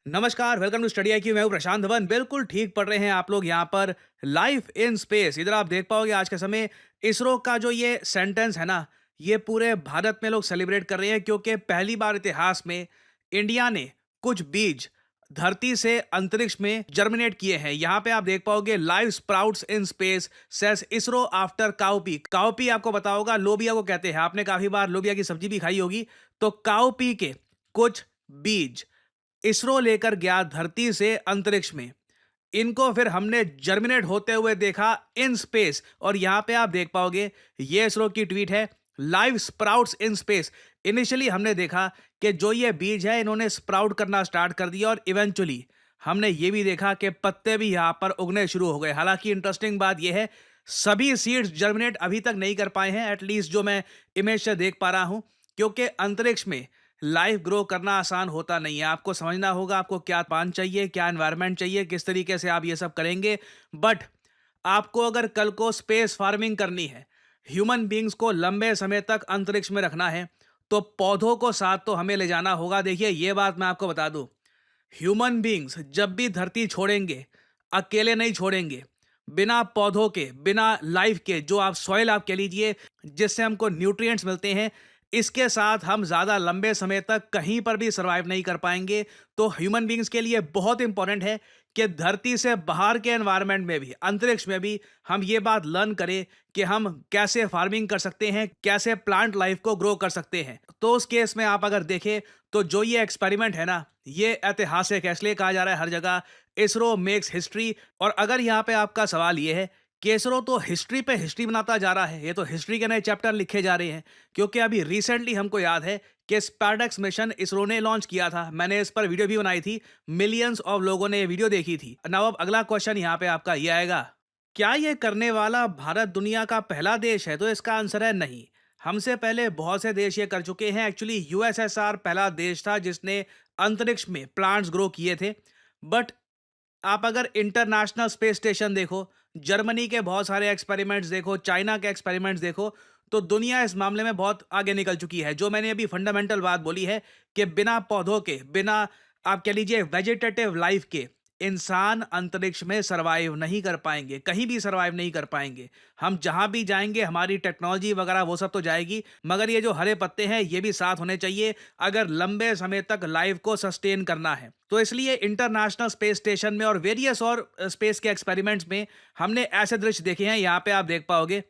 नमस्कार, welcome to study IQ. मैं हूं प्रशांत धवन। बिल्कुल ठीक पढ़ रहे हैं आप लोग यहाँ पर। लाइफ इन स्पेस, इधर आप देख पाओगे आज के समय इसरो का जो ये सेंटेंस है ना, ये पूरे भारत में लोग सेलिब्रेट कर रहे हैं क्योंकि पहली बार इतिहास में इंडिया ने कुछ बीज धरती से अंतरिक्ष में जर्मिनेट किए हैं। यहाँ पे आप देख पाओगे live sprouts in space says ISRO after cowpea. Cowpea आपको पता होगा, लोबिया को कहते हैं। आपने काफी बार लोबिया की सब्जी भी खाई होगी। तो काउपी के कुछ बीज इसरो लेकर गया धरती से अंतरिक्ष में। इनको फिर हमने जर्मिनेट होते हुए देखा इन स्पेस। और यहां पे आप देख पाओगे, ये इसरो की ट्वीट है, live sprouts in space. Initially हमने देखा कि जो ये बीज है इन्होंने स्प्राउट करना स्टार्ट कर दिया और इवेंचुअली हमने ये भी देखा कि पत्ते भी यहां पर उगने शुरू हो गए। हालांकि इंटरेस्टिंग बात यह है, सभी सीड्स जर्मिनेट अभी तक नहीं कर पाए हैं, एटलीस्ट जो मैं इमेज से देख पा रहा हूं, क्योंकि अंतरिक्ष में लाइफ ग्रो करना आसान होता नहीं है। आपको समझना होगा आपको क्या पान चाहिए, क्या एनवायरनमेंट चाहिए, किस तरीके से आप ये सब करेंगे। बट आपको अगर कल को स्पेस फार्मिंग करनी है, ह्यूमन बींग्स को लंबे समय तक अंतरिक्ष में रखना है, तो पौधों को साथ तो हमें ले जाना होगा। देखिए, ये बात मैं आपको बता दूं, ह्यूमन बींग्स जब भी धरती छोड़ेंगे, अकेले नहीं छोड़ेंगे। बिना पौधों के, बिना लाइफ के, जो आप सॉइल आप कह लीजिए, जिससे हमको न्यूट्रिएंट्स मिलते हैं, इसके साथ हम ज़्यादा लंबे समय तक कहीं पर भी सर्वाइव नहीं कर पाएंगे। तो ह्यूमन बींग्स के लिए बहुत इंपॉर्टेंट है कि धरती से बाहर के एनवायरनमेंट में भी, अंतरिक्ष में भी, हम ये बात लर्न करें कि हम कैसे फार्मिंग कर सकते हैं, कैसे प्लांट लाइफ को ग्रो कर सकते हैं। तो उस केस में आप अगर देखें तो जो ये एक्सपेरिमेंट है ना, ये ऐतिहासिक है। इसलिए कहा जा रहा है हर जगह इसरो मेक्स हिस्ट्री। और अगर यहाँ पे आपका सवाल ये है कि इसरो तो हिस्ट्री पे हिस्ट्री बनाता जा रहा है, ये तो हिस्ट्री के नए चैप्टर लिखे जा रहे हैं, क्योंकि अभी रिसेंटली हमको याद है कि स्पैरडेक्स मिशन इसरो ने लॉन्च किया था। मैंने इस पर वीडियो भी बनाई थी, मिलियंस ऑफ लोगों ने ये वीडियो देखी थी। नाउ अब अगला क्वेश्चन यहाँ पे आपका ये आएगा, क्या ये करने वाला भारत दुनिया का पहला देश है? तो इसका आंसर है नहीं। हमसे पहले बहुत से देश ये कर चुके हैं। एक्चुअली यूएसएसआर पहला देश था जिसने अंतरिक्ष में प्लांट्स ग्रो किए थे। बट आप अगर इंटरनेशनल स्पेस स्टेशन देखो, जर्मनी के बहुत सारे एक्सपेरिमेंट्स देखो, चाइना के एक्सपेरिमेंट्स देखो, तो दुनिया इस मामले में बहुत आगे निकल चुकी है। जो मैंने अभी फंडामेंटल बात बोली है कि बिना पौधों के, बिना आप कह लीजिए वेजिटेटिव लाइफ के, इंसान अंतरिक्ष में सरवाइव नहीं कर पाएंगे, कहीं भी सरवाइव नहीं कर पाएंगे। हम जहां भी जाएंगे हमारी टेक्नोलॉजी वगैरह वो सब तो जाएगी, मगर ये जो हरे पत्ते हैं ये भी साथ होने चाहिए अगर लंबे समय तक लाइफ को सस्टेन करना है। तो इसलिए इंटरनेशनल स्पेस स्टेशन में और वेरियस और स्पेस के एक्सपेरिमेंट्स में हमने ऐसे दृश्य देखे हैं। यहाँ पे आप देख पाओगे,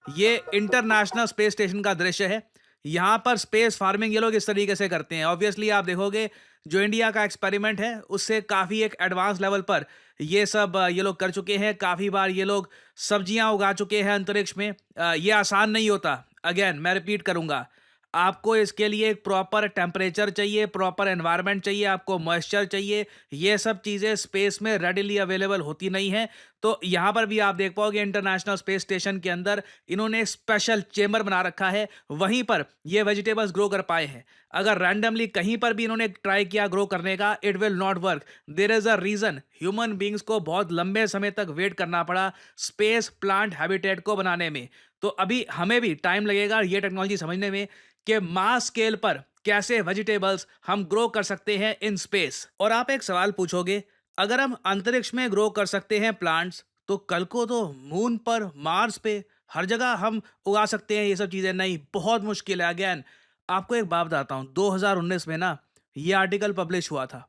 ये इंटरनेशनल स्पेस स्टेशन का दृश्य है। यहाँ पर स्पेस फार्मिंग ये लोग इस तरीके से करते हैं। ऑब्वियसली आप देखोगे जो इंडिया का एक्सपेरिमेंट है उससे काफ़ी एक एडवांस लेवल पर ये सब ये लोग कर चुके हैं। काफ़ी बार ये लोग सब्जियां उगा चुके हैं अंतरिक्ष में। ये आसान नहीं होता। अगेन मैं रिपीट करूंगा, आपको इसके लिए एक प्रॉपर टेम्परेचर चाहिए, प्रॉपर एनवायरनमेंट चाहिए, आपको मॉइस्चर चाहिए। ये सब चीज़ें स्पेस में रेडिली अवेलेबल होती नहीं हैं। तो यहाँ पर भी आप देख पाओगे इंटरनेशनल स्पेस स्टेशन के अंदर इन्होंने स्पेशल चेम्बर बना रखा है, वहीं पर ये वेजिटेबल्स ग्रो कर पाए हैं। अगर रैंडमली कहीं पर भी इन्होंने ट्राई किया ग्रो करने का, it will not work. There is a reason human beings को बहुत लंबे समय तक वेट करना पड़ा स्पेस प्लांट हैबिटेट को बनाने में। तो अभी हमें भी टाइम लगेगा ये टेक्नोलॉजी समझने में कि मास स्केल पर कैसे वेजिटेबल्स हम ग्रो कर सकते हैं इन स्पेस। और आप एक सवाल पूछोगे, अगर हम अंतरिक्ष में ग्रो कर सकते हैं प्लांट्स, तो कल को तो मून पर, मार्स पे, हर जगह हम उगा सकते हैं ये सब चीजें? नहीं, बहुत मुश्किल है। अगेन आपको एक बात बताता हूं, 2019 में ना ये आर्टिकल पब्लिश हुआ था।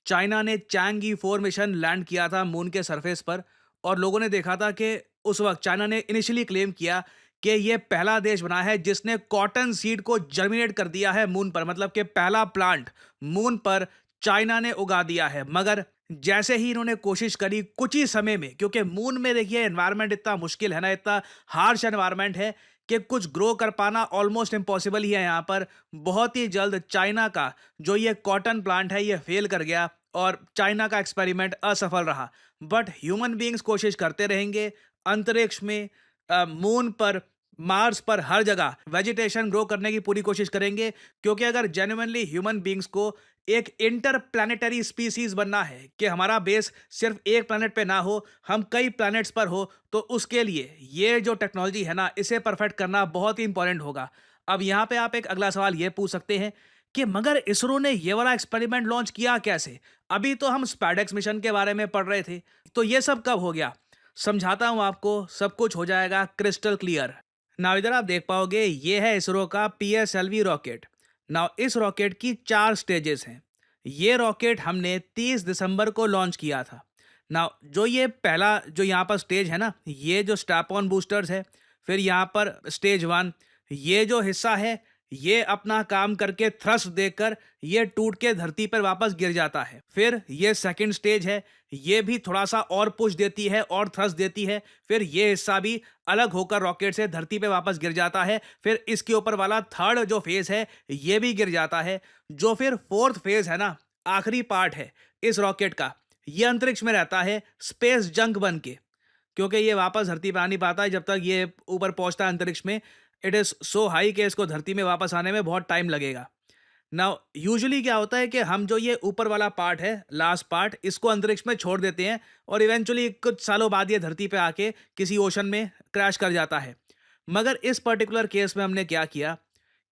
चाइना ने चैंगी 4 मिशन लैंड किया था मून के सरफेस पर, और लोगों ने देखा था कि उस वक्त चाइना ने इनिशियली क्लेम किया कि ये पहला देश बना है जिसने कॉटन सीड को जर्मिनेट कर दिया है मून पर। मतलब कि पहला प्लांट मून पर चाइना ने उगा दिया है। मगर जैसे ही इन्होंने कोशिश करी कुछ ही समय में, क्योंकि मून में देखिए एनवायरनमेंट इतना मुश्किल है ना, इतना हार्श एनवायरनमेंट है कि कुछ ग्रो कर पाना ऑलमोस्ट इम्पॉसिबल ही है यहाँ पर। बहुत ही जल्द चाइना का जो ये कॉटन प्लांट है ये फेल कर गया और चाइना का एक्सपेरिमेंट असफल रहा। बट ह्यूमन बींग्स कोशिश करते रहेंगे अंतरिक्ष में, मून पर, मार्स पर, हर जगह वेजिटेशन ग्रो करने की पूरी कोशिश करेंगे। क्योंकि अगर जेन्युइनली ह्यूमन बींग्स को एक इंटर प्लानिटरी स्पीसीज बनना है कि हमारा बेस सिर्फ एक प्लैनेट पे ना हो, हम कई प्लैनेट्स पर हो, तो उसके लिए ये जो टेक्नोलॉजी है ना, इसे परफेक्ट करना बहुत ही इंपॉर्टेंट होगा। अब यहाँ पे आप एक अगला सवाल ये पूछ सकते हैं कि मगर इसरो ने ये वाला एक्सपेरिमेंट लॉन्च किया कैसे? अभी तो हम स्पैडेक्स मिशन के बारे में पढ़ रहे थे, तो ये सब कब हो गया? समझाता हूँ आपको, सब कुछ हो जाएगा क्रिस्टल क्लियर। नाउ इधर आप देख पाओगे ये है इसरो का पीएसएलवी रॉकेट। नाउ इस रॉकेट की 4 स्टेजेस हैं। ये रॉकेट हमने 30 दिसंबर को लॉन्च किया था। नाउ जो ये पहला जो यहाँ पर स्टेज है ना, ये जो स्ट्रैप ऑन बूस्टर्स है, फिर यहाँ पर स्टेज 1, ये जो हिस्सा है, ये अपना काम करके थ्रस्ट देकर ये टूट के धरती पर वापस गिर जाता है। फिर ये सेकंड स्टेज है, ये भी थोड़ा सा और पुश देती है और थ्रस्ट देती है। फिर ये हिस्सा भी अलग होकर रॉकेट से धरती पे वापस गिर जाता है। फिर इसके ऊपर वाला थर्ड जो फेज है, ये भी गिर जाता है। जो फिर फोर्थ फेज है ना, आखिरी पार्ट है इस रॉकेट का, ये अंतरिक्ष में रहता है स्पेस जंक बन के, क्योंकि ये वापस धरती पे आ नहीं पाता है जब तक ये ऊपर पहुंचता है अंतरिक्ष में। इट इज़ सो हाई कि इसको धरती में वापस आने में बहुत टाइम लगेगा। नाउ यूजुअली क्या होता है कि हम जो ये ऊपर वाला पार्ट है, लास्ट पार्ट, इसको अंतरिक्ष में छोड़ देते हैं और इवेंचुअली कुछ सालों बाद ये धरती पे आके किसी ओशन में क्रैश कर जाता है। मगर इस पर्टिकुलर केस में हमने क्या किया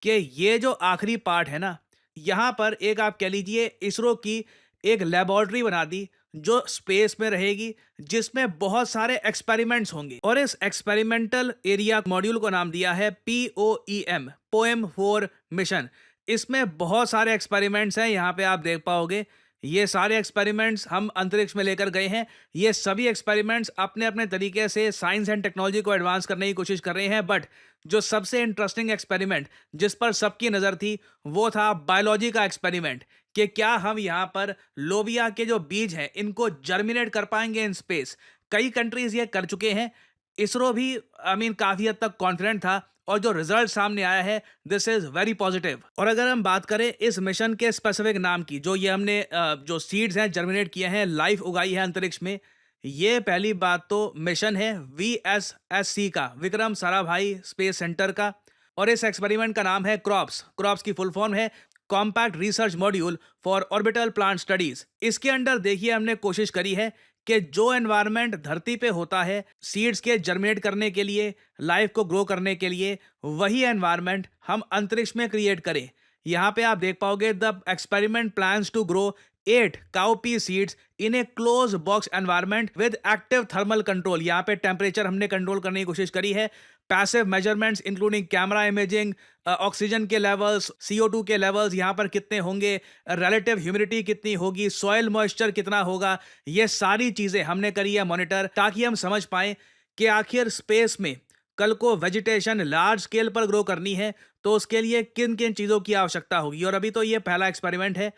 कि ये जो आखिरी पार्ट है ना, यहाँ पर एक आप कह लीजिए इसरो की एक लेबोरेटरी बना दी जो स्पेस में रहेगी, जिसमें बहुत सारे एक्सपेरिमेंट्स होंगे। और इस एक्सपेरिमेंटल एरिया मॉड्यूल को नाम दिया है POEM, पोएम फॉर मिशन। इसमें बहुत सारे एक्सपेरिमेंट्स हैं, यहाँ पे आप देख पाओगे। ये सारे एक्सपेरिमेंट्स हम अंतरिक्ष में लेकर गए हैं। ये सभी एक्सपेरिमेंट्स अपने अपने तरीके से साइंस एंड टेक्नोलॉजी को एडवांस करने की कोशिश कर रहे हैं, बट जो सबसे इंटरेस्टिंग एक्सपेरिमेंट जिस पर सबकी नज़र थी, वो था बायोलॉजी का एक्सपेरिमेंट, कि क्या हम यहाँ पर लोबिया के जो बीज हैं इनको जर्मिनेट कर पाएंगे इन स्पेस। कई कंट्रीज ये कर चुके हैं, इसरो भी काफ़ी हद तक कॉन्फिडेंट था, और जो रिजल्ट सामने आया है, दिस इज वेरी पॉजिटिव। और अगर हम बात करें इस मिशन के स्पेसिफिक नाम की, जो ये हमने जो सीड्स हैं जर्मिनेट किए हैं, लाइफ उगाई है अंतरिक्ष में, ये पहली बात तो मिशन है VSSC का, विक्रम साराभाई स्पेस सेंटर का। और इस एक्सपेरिमेंट का नाम है क्रॉप्स। क्रॉप्स की फुल फॉर्म है compact research module for orbital plant studies. इसके अंडर देखिए हमने कोशिश करी है कि जो एनवायरनमेंट धरती पे होता है सीड्स के जर्मिनेट करने के लिए, लाइफ को ग्रो करने के लिए, वही एनवायरनमेंट हम अंतरिक्ष में क्रिएट करें। यहाँ पे आप देख पाओगे the experiment plans to grow 8 cowpea seeds in a close box environment with active thermal control. यहाँ पे टेम्परेचर हमने कंट्रोल करने की कोशिश करी है। Passive measurements including camera imaging, oxygen के लेवल्स, CO2 के लेवल्स यहाँ पर कितने होंगे, रिलेटिव ह्यूमिडिटी कितनी होगी, सॉइल मॉइस्चर कितना होगा, ये सारी चीज़ें हमने करी है मॉनिटर, ताकि हम समझ पाएं कि आखिर स्पेस में कल को वेजिटेशन लार्ज स्केल पर ग्रो करनी है तो उसके लिए किन किन चीज़ों की आवश्यकता होगी। और अभी तो ये पहला एक्सपेरिमेंट है।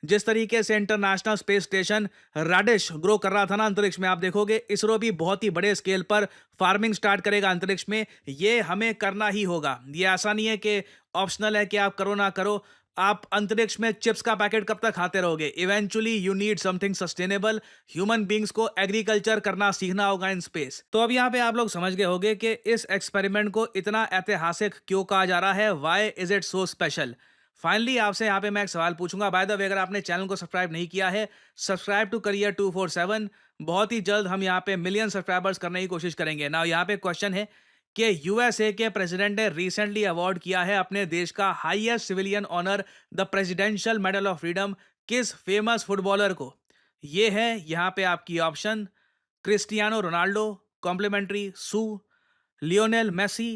जिस तरीके से इंटरनेशनल स्पेस स्टेशन राडिश ग्रो कर रहा था ना अंतरिक्ष में, आप देखोगे इसरो भी बहुत ही बड़े स्केल पर फार्मिंग स्टार्ट करेगा अंतरिक्ष में। ये हमें करना ही होगा। ये ऐसा नहीं है कि ऑप्शनल है कि आप करो ना करो। आप अंतरिक्ष में चिप्स का पैकेट कब तक खाते रहोगे? Eventually you need something sustainable. Human beings को एग्रीकल्चर करना सीखना होगा इन स्पेस। तो अब यहाँ पे आप लोग समझ गए होंगे कि इस एक्सपेरिमेंट को इतना ऐतिहासिक क्यों कहा जा रहा है। Why is it so special? Finally आपसे यहाँ पे मैं एक सवाल पूछूंगा। बाय द वे, अगर आपने चैनल को सब्सक्राइब नहीं किया है, सब्सक्राइब टू करियर 247। बहुत ही जल्द हम यहाँ पे मिलियन सब्सक्राइबर्स करने की कोशिश करेंगे ना। यहाँ पे क्वेश्चन है कि USA के प्रेसिडेंट ने रिसेंटली अवार्ड किया है अपने देश का highest civilian honour, the presidential medal of freedom, किस फेमस फुटबॉलर को? ये है यहाँ पे आपकी ऑप्शन: क्रिस्टियानो रोनाल्डो, कॉम्प्लीमेंट्री सू, लियोनेल मेसी,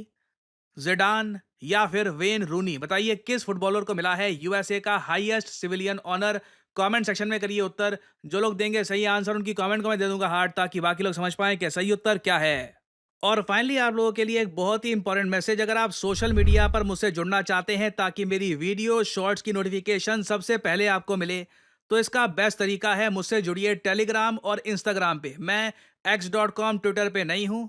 जिडान, या फिर वेन रूनी। बताइए किस फुटबॉलर को मिला है USA का highest civilian honour? Comment section में करिए उत्तर। जो लोग देंगे सही आंसर उनकी कमेंट को मैं दे दूंगा हार्ट, ताकि बाकी लोग समझ पाएं कि सही उत्तर क्या है। और फाइनली आप लोगों के लिए एक बहुत ही इंपॉर्टेंट मैसेज। अगर आप सोशल मीडिया पर मुझसे जुड़ना चाहते हैं ताकि मेरी वीडियो शॉर्ट्स की नोटिफिकेशन सबसे पहले आपको मिले, तो इसका बेस्ट तरीका है मुझसे जुड़िए टेलीग्राम और इंस्टाग्राम पे। मैं x.com ट्विटर पे नहीं हूँ,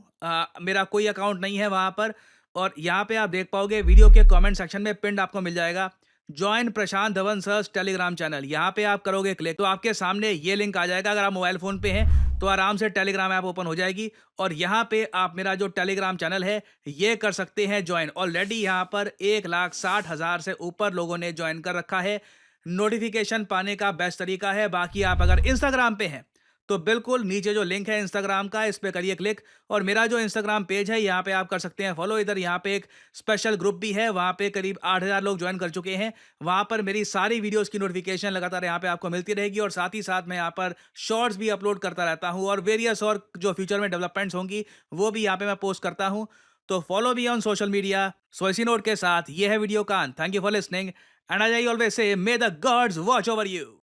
मेरा कोई अकाउंट नहीं है वहाँ पर। और यहाँ पे आप देख पाओगे वीडियो के कमेंट सेक्शन में पिंड आपको मिल जाएगा जॉइन प्रशांत धवन सर्स टेलीग्राम चैनल। यहाँ पे आप करोगे क्लिक तो आपके सामने ये लिंक आ जाएगा। अगर आप मोबाइल फ़ोन पे हैं तो आराम से टेलीग्राम ऐप ओपन हो जाएगी और यहाँ पे आप मेरा जो टेलीग्राम चैनल है ये कर सकते हैं ज्वाइन। ऑलरेडी यहाँ पर 1,60,000 से ऊपर लोगों ने ज्वाइन कर रखा है। नोटिफिकेशन पाने का बेस्ट तरीका है। बाकी आप अगर इंस्टाग्राम पे हैं तो बिल्कुल नीचे जो लिंक है इंस्टाग्राम का, इस पे करिए क्लिक और मेरा जो इंस्टाग्राम पेज है यहाँ पे आप कर सकते हैं फॉलो। इधर यहाँ पे एक स्पेशल ग्रुप भी है, वहाँ पे करीब 8,000 लोग ज्वाइन कर चुके हैं। वहाँ पर मेरी सारी वीडियोज़ की नोटिफ़िकेशन लगातार यहाँ पे आपको मिलती रहेगी और साथ ही साथ मैं यहाँ पर शॉर्ट्स भी अपलोड करता रहता हूँ और वेरियस और जो फ्यूचर में डेवलपमेंट्स होंगी, वो भी यहाँ पे मैं पोस्ट करता हूँ। तो follow me on social media. So इसी नोट के साथ ये है वीडियो का अंत। Thank you for listening and as I always say, may the gods watch over you.